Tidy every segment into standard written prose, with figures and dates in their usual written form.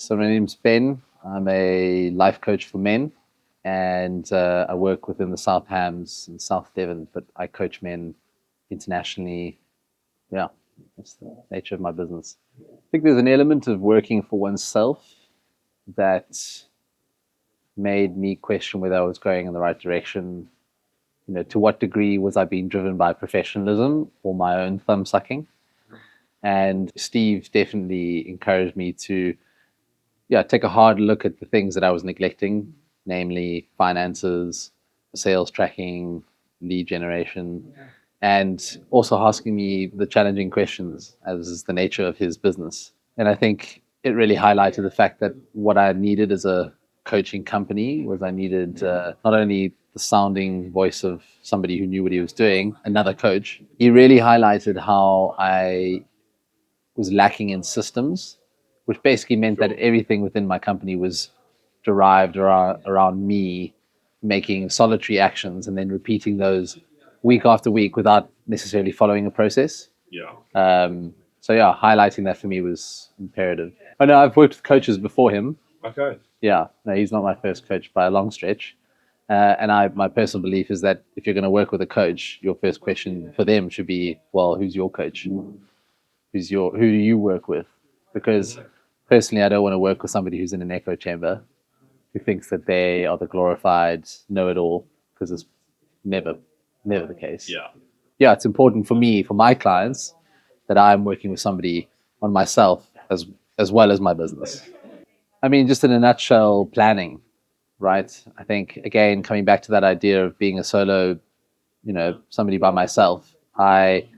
So my name's Ben. I'm a life coach for men, and I work within the South Hams in South Devon, but I coach men internationally. Yeah, that's the nature of my business. I think there's an element of working for oneself that made me question whether I was going in the right direction. To what degree was I being driven by professionalism or my own thumb sucking? And Steve definitely encouraged me to take a hard look at the things that I was neglecting, namely finances, sales tracking, lead generation, and also asking me the challenging questions, as is the nature of his business. And I think it really highlighted the fact that what I needed as a coaching company was I needed not only the sounding voice of somebody who knew what he was doing, another coach. He really highlighted how I was lacking in systems, which basically meant that everything within my company was derived around me making solitary actions and then repeating those week after week without necessarily following a process. So highlighting that for me was imperative. I know I've worked with coaches before him. Okay. Yeah, no, he's not my first coach by a long stretch. My personal belief is that if you're going to work with a coach, your first question for them should be, well, who's your coach? Who do you work with? Because personally, I don't want to work with somebody who's in an echo chamber, who thinks that they are the glorified know-it-all, because it's never the case. Yeah, it's important for me, for my clients, that I'm working with somebody on myself as well as my business. I mean, just in a nutshell, planning, right? I think, again, coming back to that idea of being a solo, somebody by myself, I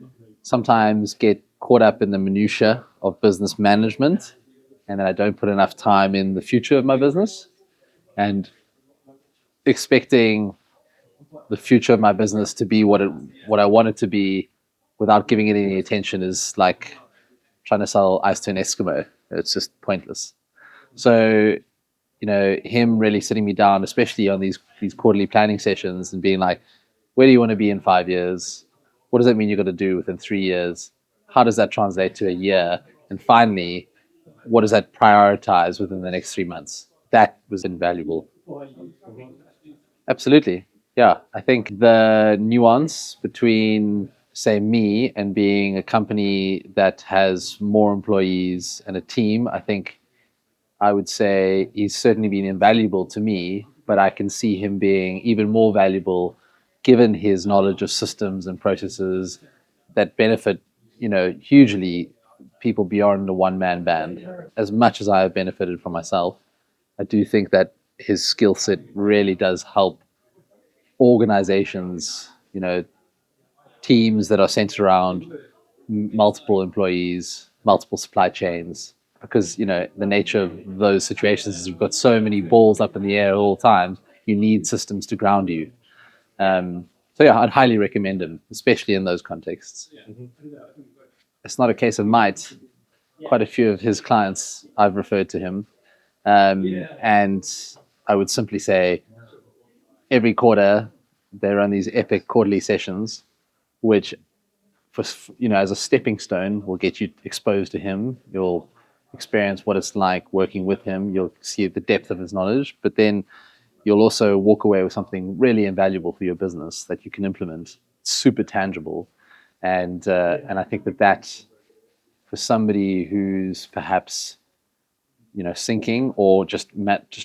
sometimes get caught up in the minutia of business management, and then I don't put enough time in the future of my business, and expecting the future of my business to be what I want it to be without giving it any attention is like trying to sell ice to an Eskimo. It's just pointless. So, him really sitting me down, especially on these quarterly planning sessions, and being like, where do you want to be in 5 years? What does that mean you're going to do within 3 years? How does that translate to a year? And finally, what does that prioritize within the next 3 months? That was invaluable. Absolutely. Yeah. I think the nuance between, say, me and being a company that has more employees and a team, I think I would say he's certainly been invaluable to me, but I can see him being even more valuable given his knowledge of systems and processes that benefit, hugely people beyond a one-man band. As much as I have benefited from myself, I do think that his skill set really does help organizations, teams that are centered around multiple employees, multiple supply chains, because the nature of those situations is you've got so many balls up in the air at all times. You need systems to ground you. I'd highly recommend him, especially in those contexts. It's not a case of might. Quite a few of his clients I've referred to him, and I would simply say every quarter they run these epic quarterly sessions, which as a stepping stone will get you exposed to him. You'll experience what it's like working with him. You'll see the depth of his knowledge, but then you'll also walk away with something really invaluable for your business that you can implement. It's super tangible, and I think that for somebody who's perhaps sinking or just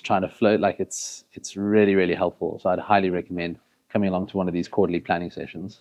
trying to float, like it's really, really helpful. So I'd highly recommend coming along to one of these quarterly planning sessions.